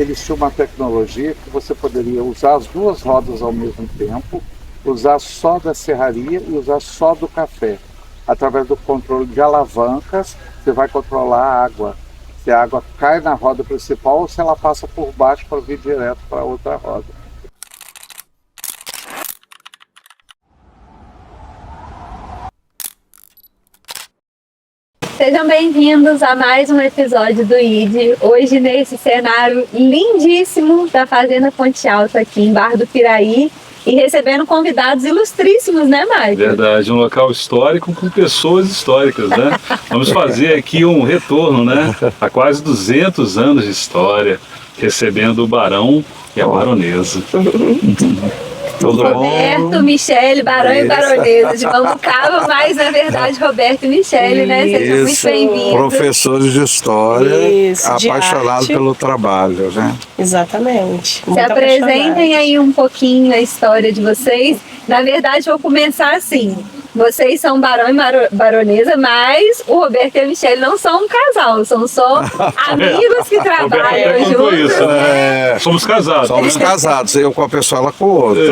Eles tinham uma tecnologia que você poderia usar as duas rodas ao mesmo tempo, usar só da serraria e usar só do café. Através do controle de alavancas, você vai controlar a água. Se a água cai na roda principal ou se ela passa por baixo para vir direto para outra roda. Sejam bem-vindos a mais um episódio do ID. Hoje nesse cenário lindíssimo da Fazenda Ponte Alta aqui em Barra do Piraí e recebendo convidados ilustríssimos, né, Mike? Verdade, um local histórico com pessoas históricas, né? Vamos fazer aqui um retorno, né? Há quase 200 anos de história, recebendo o barão e a baronesa. Tudo Roberto, bom? Michele, barão e baronesa de Mambucaba, mas na verdade Roberto e Michele, né? Sejam muito bem-vindos. Professores de história, apaixonados pelo trabalho, né? Exatamente. Se apresentem aí um pouquinho a história de vocês. Na verdade, vou começar assim. Vocês são barão e baronesa, mas o Roberto e a Michele não são um casal, são só amigos que trabalham juntos. Isso, né? Somos casados. Somos casados, eu com a pessoa, ela com o outro.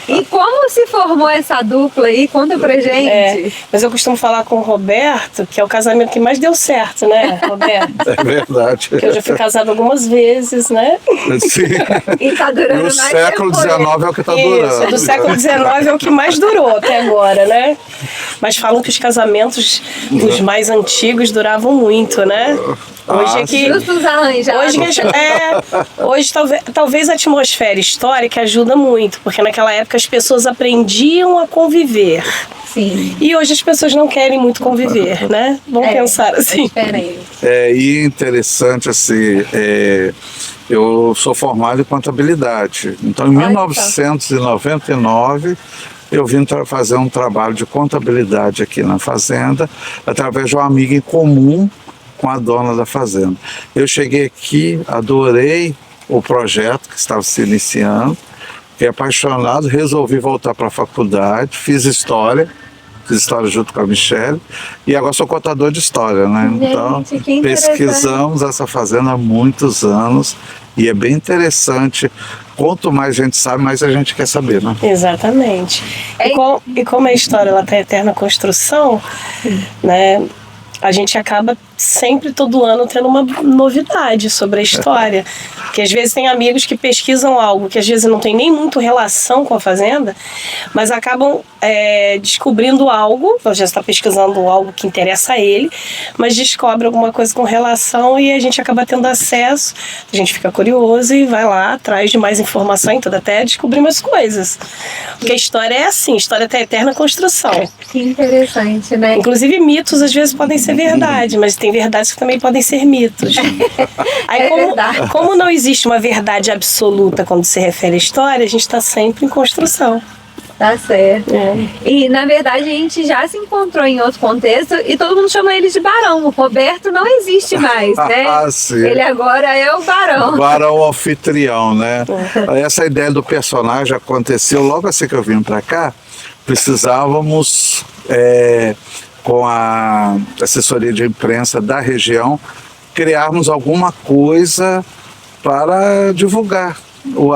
E como se formou essa dupla aí? Conta pra gente. Mas eu costumo falar com o Roberto, que é o casamento que mais deu certo, né, Roberto? É verdade. Porque eu já fui casado algumas vezes, né? Sim. E tá durando No mais século XIX é o que está Isso, durando. do século XIX é o que mais durou até agora, né? Mas falam que os casamentos dos mais antigos duravam muito, né? Hoje é que Justos arranjados. hoje talvez a atmosfera histórica ajuda muito, porque naquela época as pessoas aprendiam a conviver. Sim. E hoje as pessoas não querem muito conviver, né? Vamos pensar assim. E interessante assim, eu sou formado em contabilidade. Então, em 1999, eu vim fazer um trabalho de contabilidade aqui na fazenda, através de uma amiga em comum com a dona da fazenda. Eu cheguei aqui, adorei o projeto que estava se iniciando, fiquei apaixonado, resolvi voltar para a faculdade, fiz história junto com a Michele, e agora sou contador de história, né? Então, pesquisamos essa fazenda há muitos anos, e é bem interessante. Quanto mais a gente sabe, mais a gente quer saber, né? Exatamente. E como a história ela tem eterna construção, né? A gente acaba sempre, todo ano, tendo uma novidade sobre a história. Porque às vezes tem amigos que pesquisam algo que às vezes não tem nem muito relação com a fazenda, mas acabam descobrindo algo, já está pesquisando algo que interessa a ele, mas descobre alguma coisa com relação e a gente acaba tendo acesso, a gente fica curioso e vai lá atrás de mais informação e tudo, até descobrir mais coisas. Porque a história é assim, a história tem eterna construção. Que interessante, né? Inclusive mitos às vezes podem ser verdade, mas tem verdades que também podem ser mitos. Aí, como não existe uma verdade absoluta quando se refere à história, a gente está sempre em construção. Tá certo. E na verdade a gente já se encontrou em outro contexto e todo mundo chama ele de barão. O Roberto não existe mais, né? Sim. Ele agora é o barão. Barão anfitrião, né? Essa ideia do personagem aconteceu logo assim que eu vim para cá. Precisávamos, com a assessoria de imprensa da região, criarmos alguma coisa para divulgar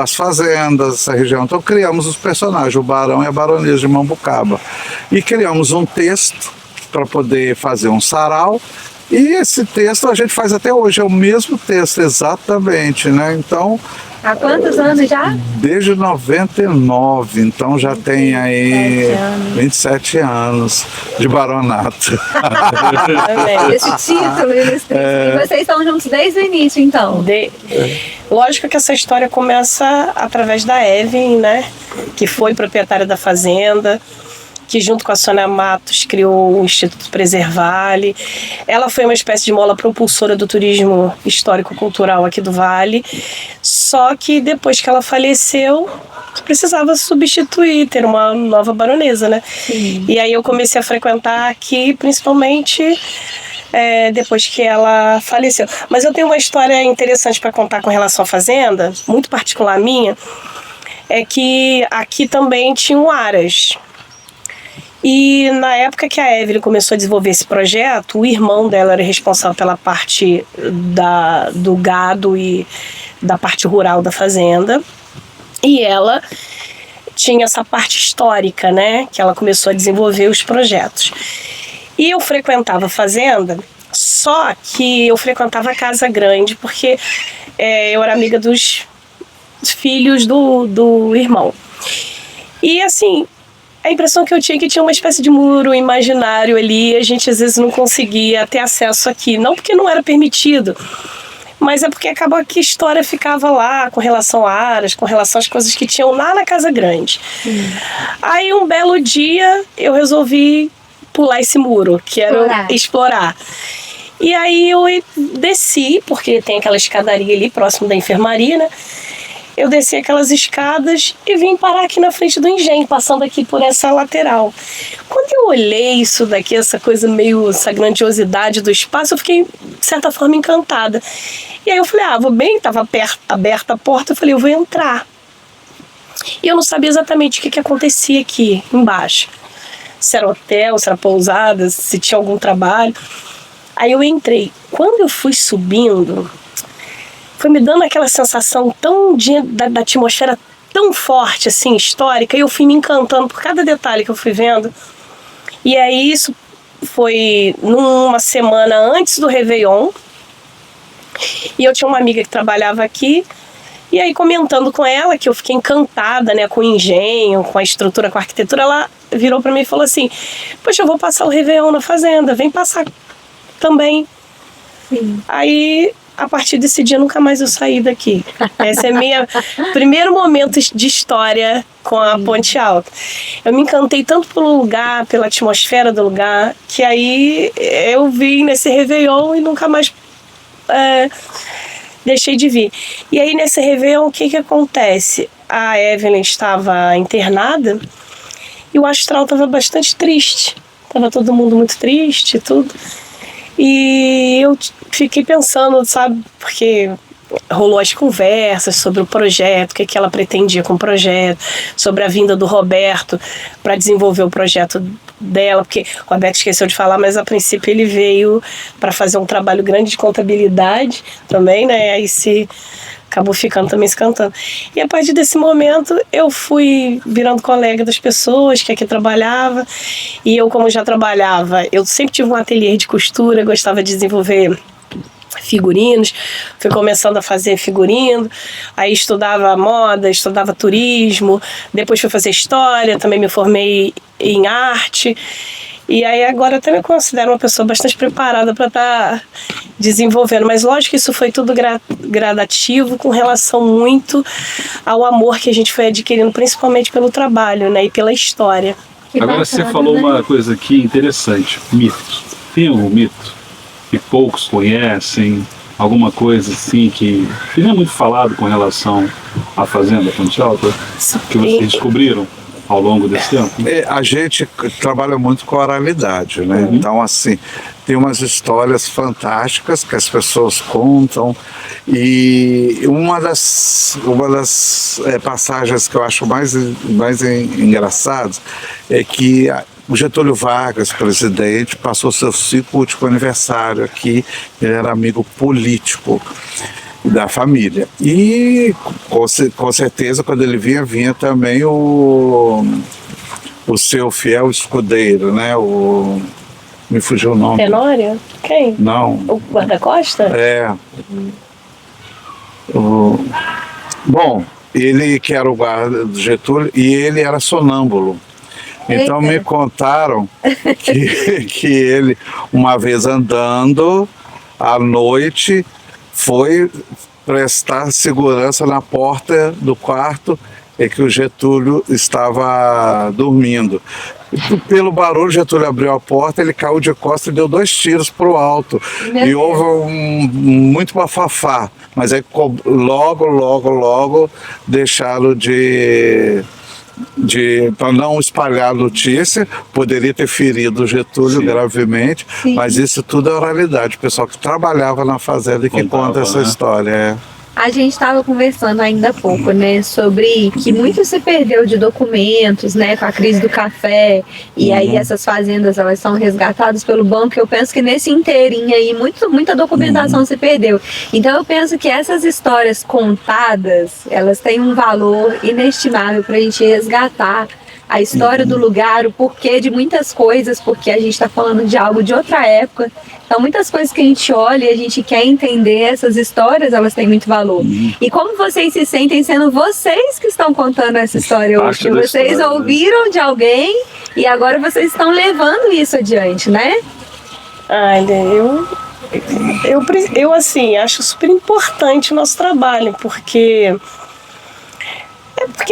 as fazendas, essa região. Então criamos os personagens, o barão e a baronesa de Mambucaba. E criamos um texto para poder fazer um sarau. E esse texto a gente faz até hoje, é o mesmo texto, exatamente, né? Então... Há quantos anos já? Desde 99, então já tem aí 27 anos de baronato. Esse título ilustríssimo. E vocês estão juntos desde o início, então? Lógico que essa história começa através da Evelyn, né? Que foi proprietária da fazenda, que junto com a Sônia Matos criou o Instituto Preservale. Ela foi uma espécie de mola propulsora do turismo histórico-cultural aqui do Vale. Só que depois que ela faleceu, precisava substituir, ter uma nova baronesa, né? Sim. E aí eu comecei a frequentar aqui, principalmente depois que ela faleceu. Mas eu tenho uma história interessante para contar com relação à fazenda, muito particular minha, é que aqui também tinha um aras. E na época que a Evelyn começou a desenvolver esse projeto, o irmão dela era responsável pela parte do gado e da parte rural da fazenda. E ela tinha essa parte histórica, né? Que ela começou a desenvolver os projetos. E eu frequentava a fazenda, só que eu frequentava a Casa Grande, porque eu era amiga dos filhos do irmão. E assim, a impressão que eu tinha é que tinha uma espécie de muro imaginário ali, a gente às vezes não conseguia ter acesso aqui, não porque não era permitido, mas é porque acabou que a história ficava lá com relação a áreas, com relação às coisas que tinham lá na Casa Grande. Aí um belo dia eu resolvi pular esse muro, que era explorar. E aí eu desci, porque tem aquela escadaria ali próximo da enfermaria, né? Eu desci aquelas escadas e vim parar aqui na frente do engenho, passando aqui por essa lateral. Quando eu olhei isso daqui, essa coisa meio, essa grandiosidade do espaço, eu fiquei, de certa forma, encantada. E aí eu falei, vou bem, estava aberta a porta, eu falei, eu vou entrar. E eu não sabia exatamente o que acontecia aqui embaixo. Se era hotel, se era pousada, se tinha algum trabalho. Aí eu entrei. Quando eu fui subindo, foi me dando aquela sensação tão da atmosfera tão forte, assim, histórica, e eu fui me encantando por cada detalhe que eu fui vendo. E aí isso foi numa semana antes do Réveillon, e eu tinha uma amiga que trabalhava aqui, e aí comentando com ela, que eu fiquei encantada, né, com o engenho, com a estrutura, com a arquitetura, ela virou pra mim e falou assim, poxa, eu vou passar o Réveillon na fazenda, vem passar também. Sim. Aí, a partir desse dia, nunca mais eu saí daqui. Esse é meu primeiro momento de história com a Ponte Alta. Eu me encantei tanto pelo lugar, pela atmosfera do lugar, que aí eu vim nesse Réveillon e nunca mais deixei de vir. E aí, nesse Réveillon, o que acontece? A Evelyn estava internada e o astral estava bastante triste. Estava todo mundo muito triste e tudo. E eu fiquei pensando, sabe, porque rolou as conversas sobre o projeto, o que ela pretendia com o projeto, sobre a vinda do Roberto para desenvolver o projeto dela, porque o Roberto esqueceu de falar, mas a princípio ele veio para fazer um trabalho grande de contabilidade também, né, aí acabou ficando também se cantando. E a partir desse momento eu fui virando colega das pessoas que aqui trabalhava, e eu, como já trabalhava, eu sempre tive um ateliê de costura, gostava de desenvolver figurinos, fui começando a fazer figurino, aí estudava moda, estudava turismo, depois fui fazer história, também me formei em arte. E aí agora eu até me considero uma pessoa bastante preparada para estar desenvolvendo. Mas lógico que isso foi tudo gradativo, com relação muito ao amor que a gente foi adquirindo, principalmente pelo trabalho, né, e pela história. Agora você falou uma coisa aqui interessante, mitos. Tem algum mito que poucos conhecem? Alguma coisa assim que não é muito falado com relação à Fazenda Ponte Alta, que vocês descobriram ao longo desse tempo? A gente trabalha muito com oralidade, né? Então, assim, tem umas histórias fantásticas que as pessoas contam, e uma das passagens que eu acho mais engraçadas é que o Getúlio Vargas, presidente, passou seu 5º aniversário aqui. Ele era amigo político da família. E com certeza, quando ele vinha também o seu fiel escudeiro, né? Me fugiu o nome. Tenório? Quem? Não. O guarda-costa? Bom, ele que era o guarda do Getúlio, e ele era sonâmbulo. Então me contaram que ele, uma vez andando à noite, foi prestar segurança na porta do quarto em que o Getúlio estava dormindo. Pelo barulho, Getúlio abriu a porta, ele caiu de costas e deu 2 tiros para o alto. E houve muito bafafá, mas aí logo deixaram para não espalhar a notícia. Poderia ter ferido o Getúlio gravemente, mas isso tudo é oralidade. O pessoal que trabalhava na fazenda e que conta essa história. A gente estava conversando ainda há pouco, né, sobre que muito se perdeu de documentos, né, com a crise do café, e aí essas fazendas, elas são resgatadas pelo banco. Eu penso que nesse inteirinho aí, muita documentação se perdeu. Então eu penso que essas histórias contadas, elas têm um valor inestimável para a gente resgatar a história do lugar, o porquê de muitas coisas, porque a gente está falando de algo de outra época. Então, muitas coisas que a gente olha e a gente quer entender, essas histórias, elas têm muito valor. E como vocês se sentem sendo vocês que estão contando essa história hoje? Que vocês história, ouviram de alguém e agora vocês estão levando isso adiante, né? Eu assim, acho super importante o nosso trabalho, porque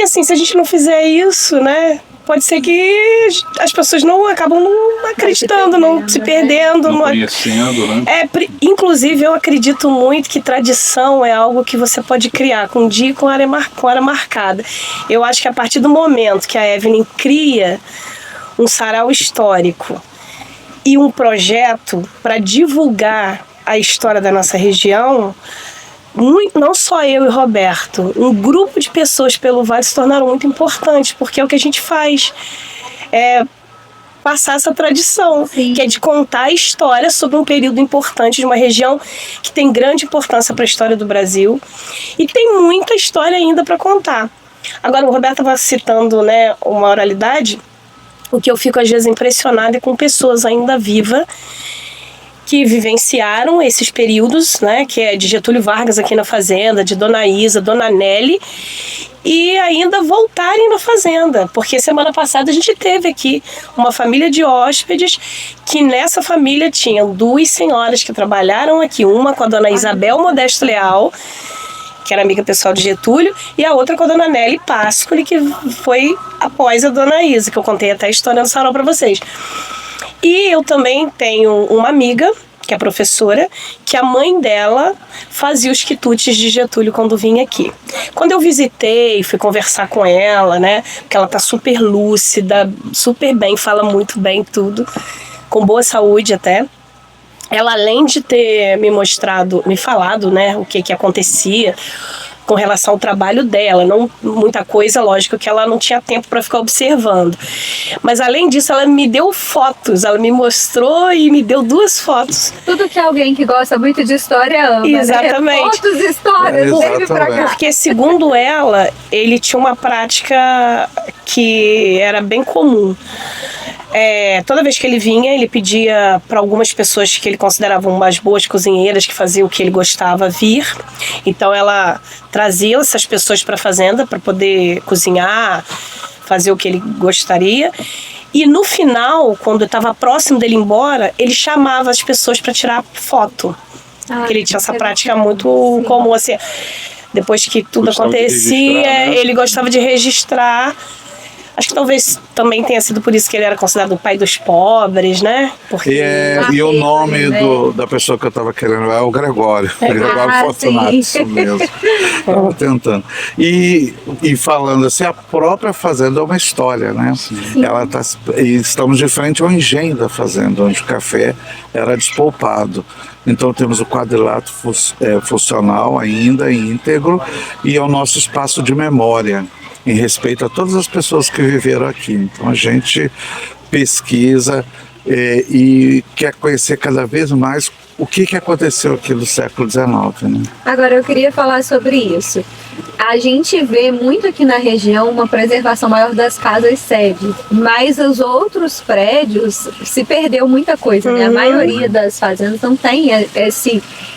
assim, se a gente não fizer isso, né, pode ser que as pessoas acabam não acreditando, não se perdendo. Não conhecendo, né? Inclusive, eu acredito muito que tradição é algo que você pode criar com dia e com hora marcada. Eu acho que a partir do momento que a Evelyn cria um sarau histórico e um projeto para divulgar a história da nossa região, não só eu e Roberto, um grupo de pessoas pelo Vale se tornaram muito importantes, porque é o que a gente faz, é passar essa tradição, Sim. que é de contar a história sobre um período importante de uma região que tem grande importância para a história do Brasil e tem muita história ainda para contar. Agora, o Roberto estava citando, né, uma oralidade, o que eu fico às vezes impressionada é com pessoas ainda vivas que vivenciaram esses períodos, né, que é de Getúlio Vargas aqui na fazenda, de Dona Isa, Dona Nelly, e ainda voltarem na fazenda, porque semana passada a gente teve aqui uma família de hóspedes, que nessa família tinham 2 senhoras que trabalharam aqui, uma com a Dona Isabel Modesto Leal, que era amiga pessoal de Getúlio, e a outra com a Dona Nelly Pascoli, que foi após a Dona Isa, que eu contei até a história no sarau para vocês. E eu também tenho uma amiga, que é professora, que a mãe dela fazia os quitutes de Getúlio quando vinha aqui. Quando eu visitei, fui conversar com ela, né, porque ela tá super lúcida, super bem, fala muito bem tudo, com boa saúde até. Ela, além de ter me falado, né, o que acontecia com relação ao trabalho dela, não muita coisa, lógico que ela não tinha tempo para ficar observando. Mas além disso, ela me deu fotos, ela me mostrou e me deu 2 fotos. Tudo que alguém que gosta muito de história ama. Exatamente. Né? Fotos, histórias, sempre pra cá. Porque, segundo ela, ele tinha uma prática que era bem comum. Toda vez que ele vinha, ele pedia para algumas pessoas que ele considerava umas boas cozinheiras, que faziam o que ele gostava, vir. Então ela trazia essas pessoas para a fazenda para poder cozinhar, fazer o que ele gostaria. E no final, quando estava próximo dele ir embora, ele chamava as pessoas para tirar foto. Porque ele tinha essa prática muito comum, assim. Depois que tudo acontecia, né? Ele gostava de registrar. Acho que talvez também tenha sido por isso que ele era considerado o pai dos pobres, né? Porque... E o nome da pessoa que eu estava querendo é o Gregório. Gregório Fortunato, isso mesmo. Estava tentando. E falando assim, a própria fazenda é uma história, né? Sim. Estamos de frente ao engenho da fazenda, onde o café era despolpado. Então temos o quadrilátero funcional ainda íntegro e é o nosso espaço de memória, em respeito a todas as pessoas que viveram aqui. Então a gente pesquisa e quer conhecer cada vez mais o que aconteceu aqui no século XIX. Né? Agora eu queria falar sobre isso. A gente vê muito aqui na região uma preservação maior das casas sede, mas os outros prédios se perdeu muita coisa, né? A maioria das fazendas não tem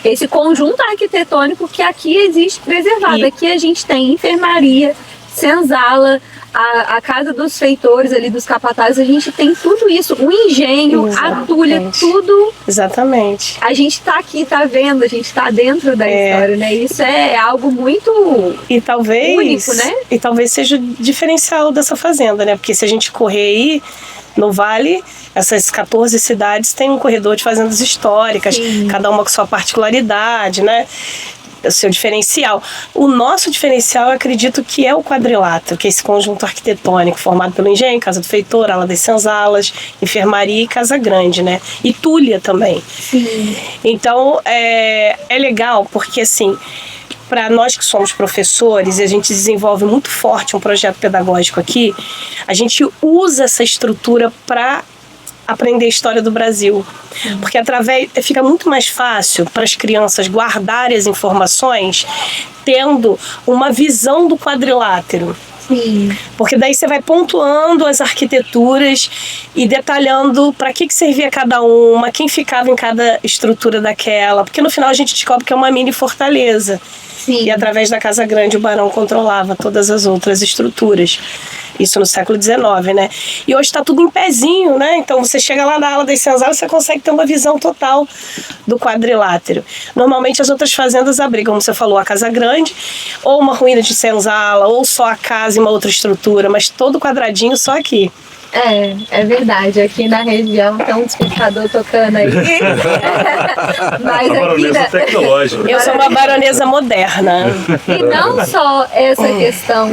esse conjunto arquitetônico que aqui existe preservado. Aqui a gente tem enfermaria, senzala, a casa dos feitores ali, dos capatazes, a gente tem tudo isso, o engenho, a tulha, tudo. Exatamente. A gente tá aqui, tá vendo, a gente tá dentro da história, né? Isso é algo muito único, né? E talvez seja o diferencial dessa fazenda, né? Porque se a gente correr aí no Vale, essas 14 cidades têm um corredor de fazendas históricas, Sim. cada uma com sua particularidade, né? O seu diferencial. O nosso diferencial, eu acredito que é o quadrilátero, que é esse conjunto arquitetônico formado pelo engenho, casa do feitor, ala das senzalas, enfermaria e casa grande, né? E tulha também. Sim. Então, é legal porque, assim, para nós que somos professores, e a gente desenvolve muito forte um projeto pedagógico aqui, a gente usa essa estrutura para aprender a história do Brasil. Porque fica muito mais fácil para as crianças guardarem as informações tendo uma visão do quadrilátero. Sim. Porque daí você vai pontuando as arquiteturas e detalhando para que servia cada uma, quem ficava em cada estrutura daquela. Porque no final a gente descobre que é uma mini fortaleza. Sim. E através da Casa Grande o barão controlava todas as outras estruturas. Isso no século XIX, né? E hoje está tudo em pezinho, né? Então você chega lá na ala das senzalas, você consegue ter uma visão total do quadrilátero. Normalmente as outras fazendas abrigam, como você falou, a Casa Grande, ou uma ruína de senzala, ou só a casa e uma outra estrutura, mas todo quadradinho só aqui. É verdade. Aqui na região tem um despertador tocando aí. Mas A baronesa tecnológica. Eu sou uma baronesa moderna. E não só essa questão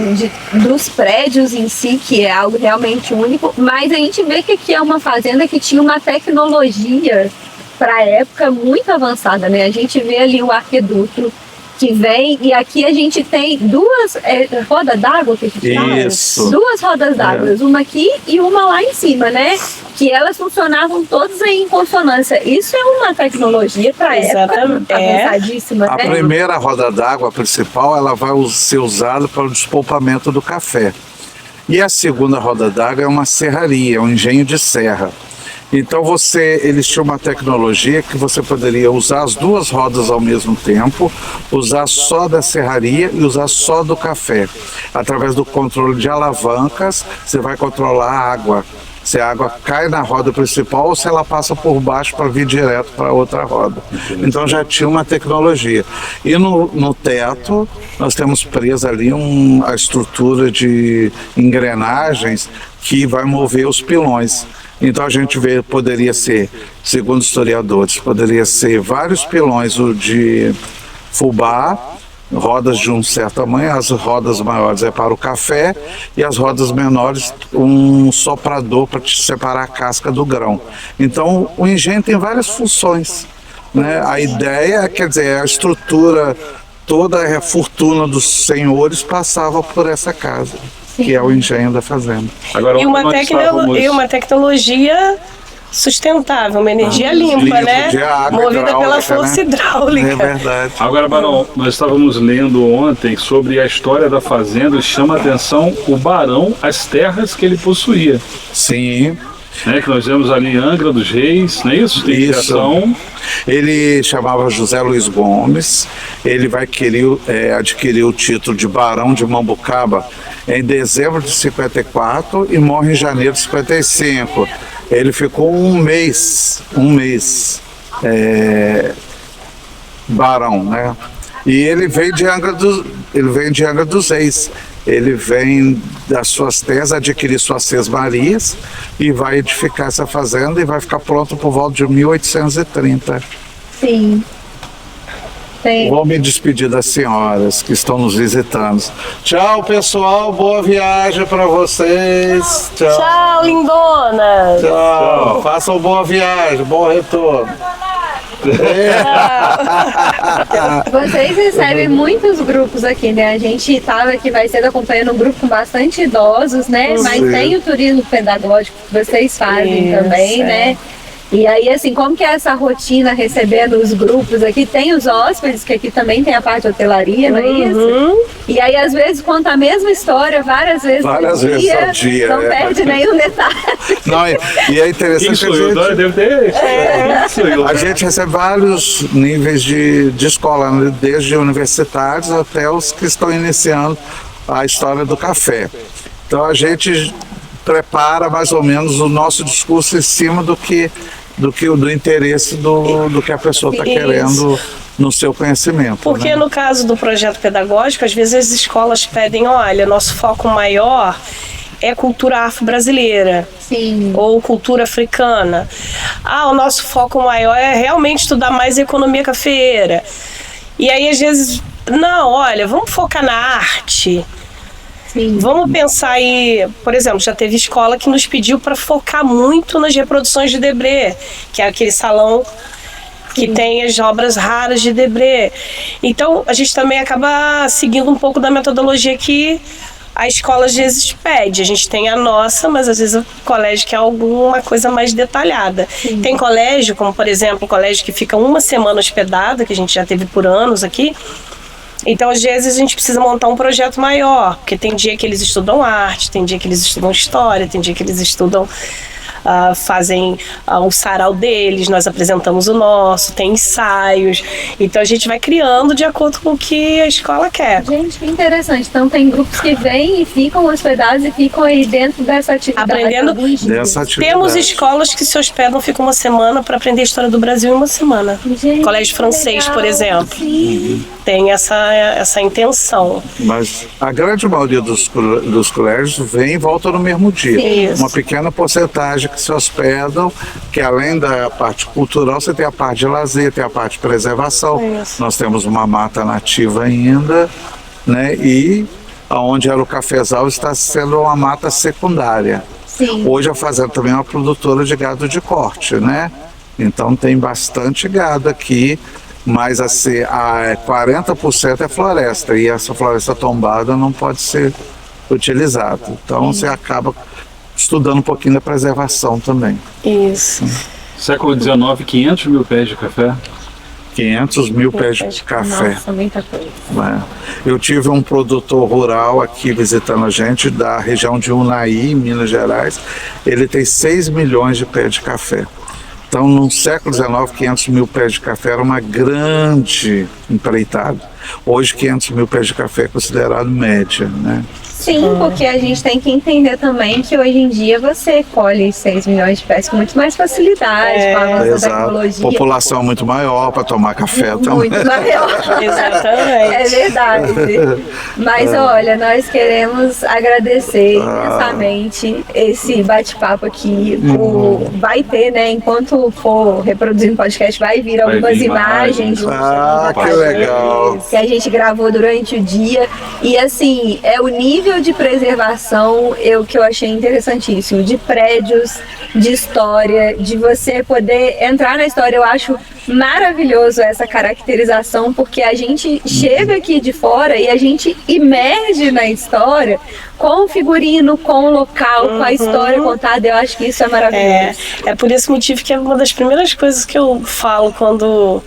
dos prédios em si, que é algo realmente único, mas a gente vê que aqui é uma fazenda que tinha uma tecnologia para a época muito avançada, né? A gente vê ali o arqueduto que vem, e aqui a gente tem duas rodas d'água que a gente fala? Isso. Duas rodas d'água, uma aqui e uma lá em cima, né? Que elas funcionavam todas em consonância. Isso é uma tecnologia para a época avançadíssima, A né? primeira roda d'água principal, ela vai ser usada para o despolpamento do café. E a segunda roda d'água é uma serraria, um engenho de serra. Então eles tinham uma tecnologia que você poderia usar as duas rodas ao mesmo tempo, usar só da serraria e usar só do café. Através do controle de alavancas, você vai controlar a água. Se a água cai na roda principal ou se ela passa por baixo para vir direto para outra roda. Então já tinha uma tecnologia. E no teto, nós temos presa ali a estrutura de engrenagens que vai mover os pilões. Então a gente vê, poderia ser, segundo historiadores, poderia ser vários pilões de fubá, rodas de um certo tamanho, as rodas maiores é para o café e as rodas menores um soprador para separar a casca do grão. Então o engenho tem várias funções, né? A ideia, quer dizer, a estrutura, toda a fortuna dos senhores passava por essa casa, que é o engenho da fazenda. Agora, E uma tecnologia sustentável, uma energia limpa, né? de água, movida pela força hidráulica. É verdade. Agora, Barão, nós estávamos lendo ontem sobre a história da fazenda e chama a atenção o barão, as terras que ele possuía. Sim. Né, que nós vemos ali em Angra dos Reis, não é isso? Tem ligação. Ele chamava José Luiz Gomes, ele vai adquirir o título de Barão de Mambucaba em dezembro de 54 e morre em janeiro de 55. Ele ficou um mês barão, né? E ele vem de Angra dos Reis. Ele vem das suas terras, adquirir suas sesmarias e vai edificar essa fazenda e vai ficar pronto por volta de 1830. Sim. Vou me despedir das senhoras que estão nos visitando. Tchau, pessoal. Boa viagem para vocês. Tchau, lindona. Tchau. Façam boa viagem, bom retorno. Vocês recebem muitos grupos aqui, né? A gente estava aqui mais cedo acompanhando um grupo com bastante idosos, né? Mas tem o turismo pedagógico que vocês fazem também, né? E aí, assim, como que é essa rotina recebendo os grupos aqui? Tem os hóspedes, que aqui também tem a parte de hotelaria, não é isso? E aí, às vezes, conta a mesma história várias vezes ao dia. Não perde nenhum detalhe. Não, e é interessante a gente recebe vários níveis de escola, né? Desde universitários até os que estão iniciando a história do café. Então, a gente prepara mais ou menos o nosso discurso em cima do interesse do que a pessoa está querendo no seu conhecimento. Porque né? No caso do projeto pedagógico, às vezes as escolas pedem, olha, nosso foco maior é cultura afro-brasileira. Sim. Ou cultura africana. O nosso foco maior é realmente estudar mais economia cafeeira. E aí, às vezes, não, olha, vamos focar na arte. Sim. Vamos pensar aí, por exemplo, já teve escola que nos pediu para focar muito nas reproduções de Debré, que é aquele salão que tem as obras raras de Debré. Então, a gente também acaba seguindo um pouco da metodologia que a escola às vezes pede. A gente tem a nossa, mas às vezes o colégio quer alguma coisa mais detalhada. Sim. Tem colégio, como por exemplo, o colégio que fica uma semana hospedado, que a gente já teve por anos aqui. Então, às vezes, a gente precisa montar um projeto maior, porque tem dia que eles estudam arte, tem dia que eles estudam história, tem dia que eles estudam... fazem um sarau deles, nós apresentamos o nosso, tem ensaios, então a gente vai criando de acordo com o que a escola quer. Gente, que interessante, então tem grupos que vêm e ficam hospedados e ficam aí dentro dessa atividade. Aprendendo dessa atividade. Temos escolas que se hospedam, ficam uma semana para aprender a história do Brasil em uma semana. Gente, colégio francês, legal, por exemplo. Sim. Tem essa intenção. Mas a grande maioria dos colégios vem e volta no mesmo dia. Sim. Uma pequena porcentagem que se hospedam, que além da parte cultural, você tem a parte de lazer, tem a parte de preservação. Isso. Nós temos uma mata nativa ainda, né? E onde era o cafezal está sendo uma mata secundária. Sim. Hoje a fazenda também é uma produtora de gado de corte, né? Então tem bastante gado aqui, mas assim, 40% é floresta, e essa floresta tombada não pode ser utilizada. Então você acaba estudando um pouquinho da preservação também. Isso. Século XIX, 500 mil pés de café? 500 mil pés de café. Nossa, muita coisa. Eu tive um produtor rural aqui visitando a gente, da região de Unai, Minas Gerais. Ele tem 6 milhões de pés de café. Então, no século XIX, 500 mil pés de café era uma grande empreitada. Hoje, 500 mil pés de café é considerado média, né? Sim, porque a gente tem que entender também que hoje em dia você colhe 6 milhões de pés com muito mais facilidade, com a nossa tecnologia. População muito maior para tomar café também. Muito maior. Exatamente. É verdade. Mas olha, nós queremos agradecer imensamente esse bate-papo aqui. Vai ter, né, enquanto for reproduzindo o podcast, vai vir algumas imagens. Que legal. Que a gente gravou durante o dia. E assim, é o nível de preservação que eu achei interessantíssimo, de prédios, de história, de você poder entrar na história. Eu acho maravilhoso essa caracterização, porque a gente chega aqui de fora e a gente imerge na história com o figurino, com o local, com a história contada. Eu acho que isso é maravilhoso. É por esse motivo que é uma das primeiras coisas que eu falo quando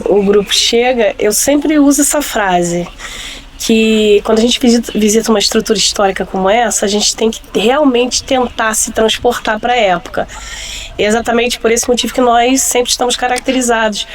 o grupo chega, eu sempre uso essa frase, que quando a gente visita uma estrutura histórica como essa, a gente tem que realmente tentar se transportar para a época. E exatamente por esse motivo que nós sempre estamos caracterizados.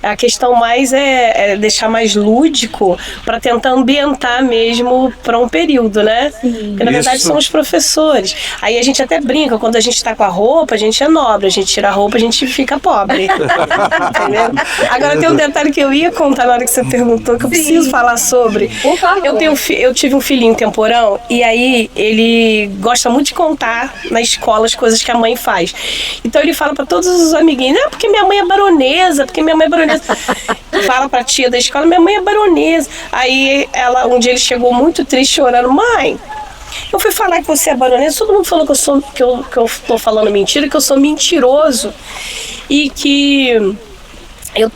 A questão mais é deixar mais lúdico, para tentar ambientar mesmo para um período, né? Sim. Porque na verdade são os professores. Aí a gente até brinca, quando a gente está com a roupa, a gente é nobre, a gente tira a roupa, a gente fica pobre. Entendeu? Agora tem um detalhe que eu ia contar na hora que você perguntou, que eu preciso falar sobre. Por favor. Eu tive um filhinho temporão, e aí ele gosta muito de contar na escola as coisas que a mãe faz. Então ele fala para todos os amiguinhos, porque minha mãe é baronesa, porque minha mãe é baronesa. Fala pra tia da escola, minha mãe é baronesa. Aí um dia ele chegou muito triste, chorando, mãe, eu fui falar que você é baronesa, todo mundo falou que eu tô falando mentira, que eu sou mentiroso e que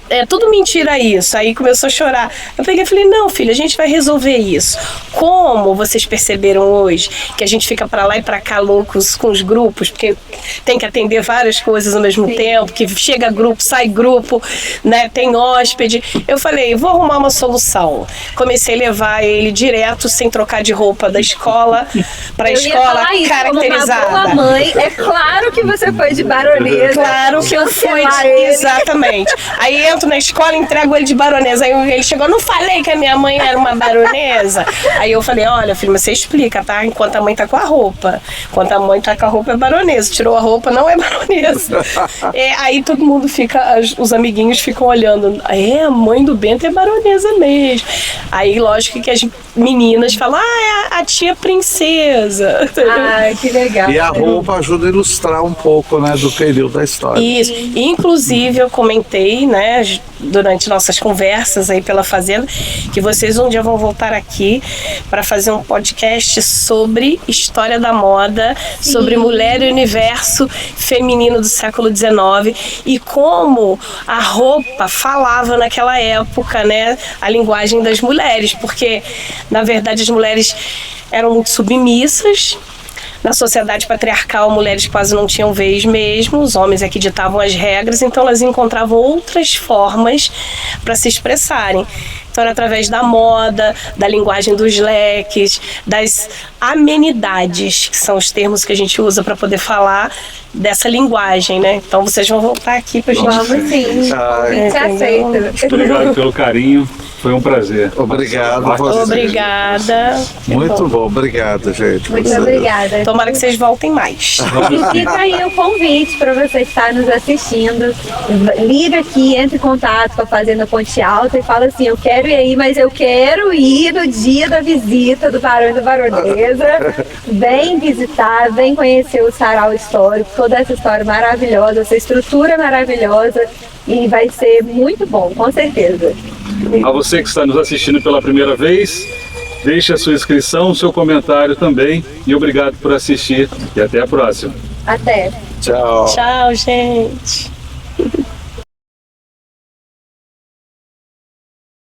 é tudo mentira isso. Aí começou a chorar. Eu peguei e falei, não, filha, a gente vai resolver isso. Como vocês perceberam hoje, que a gente fica pra lá e pra cá loucos com os grupos, porque tem que atender várias coisas ao mesmo tempo, que chega grupo, sai grupo, né, tem hóspede. Eu falei, vou arrumar uma solução. Comecei a levar ele direto, sem trocar de roupa, da escola pra escola caracterizada. Como uma boa mãe, é claro que você foi de baronesa. Claro que eu fui, exatamente. Aí entro na escola e entrego ele de baronesa. Aí ele chegou, não falei que a minha mãe era uma baronesa? Aí eu falei, olha, filho, você explica, tá? Enquanto a mãe tá com a roupa. Enquanto a mãe tá com a roupa é baronesa. Tirou a roupa, não é baronesa. Aí todo mundo fica, os amiguinhos ficam olhando. A mãe do Bento é baronesa mesmo. Aí, lógico que as meninas falam, é a tia princesa. Que legal. E a roupa ajuda a ilustrar um pouco, né, do período da história. Isso. Inclusive, eu comentei, né, né, durante nossas conversas aí pela Fazenda, que vocês um dia vão voltar aqui para fazer um podcast sobre história da moda, sobre mulher e universo feminino do século XIX e como a roupa falava naquela época, né, a linguagem das mulheres, porque na verdade as mulheres eram muito submissas. Na sociedade patriarcal, mulheres quase não tinham vez mesmo, os homens é que ditavam as regras, então elas encontravam outras formas para se expressarem. Então era através da moda, da linguagem dos leques, das amenidades, que são os termos que a gente usa para poder falar dessa linguagem, né? Então vocês vão voltar aqui para a gente... Vamos sim, te aceito. Obrigado pelo carinho, foi um prazer. Obrigado a você. Obrigada. Muito bom, obrigado, gente. Muito obrigada. Tomara que vocês voltem mais. E fica aí o convite para você que está nos assistindo. Liga aqui, entre em contato com a Fazenda Ponte Alta e fala assim, eu quero ir aí, mas eu quero ir no dia da visita do Barão e da Baronesa. Vem visitar, vem conhecer o sarau histórico, toda essa história maravilhosa, essa estrutura maravilhosa, e vai ser muito bom, com certeza. A você que está nos assistindo pela primeira vez, deixe a sua inscrição, o seu comentário também, e obrigado por assistir, e até a próxima. Até. Tchau. Tchau, gente.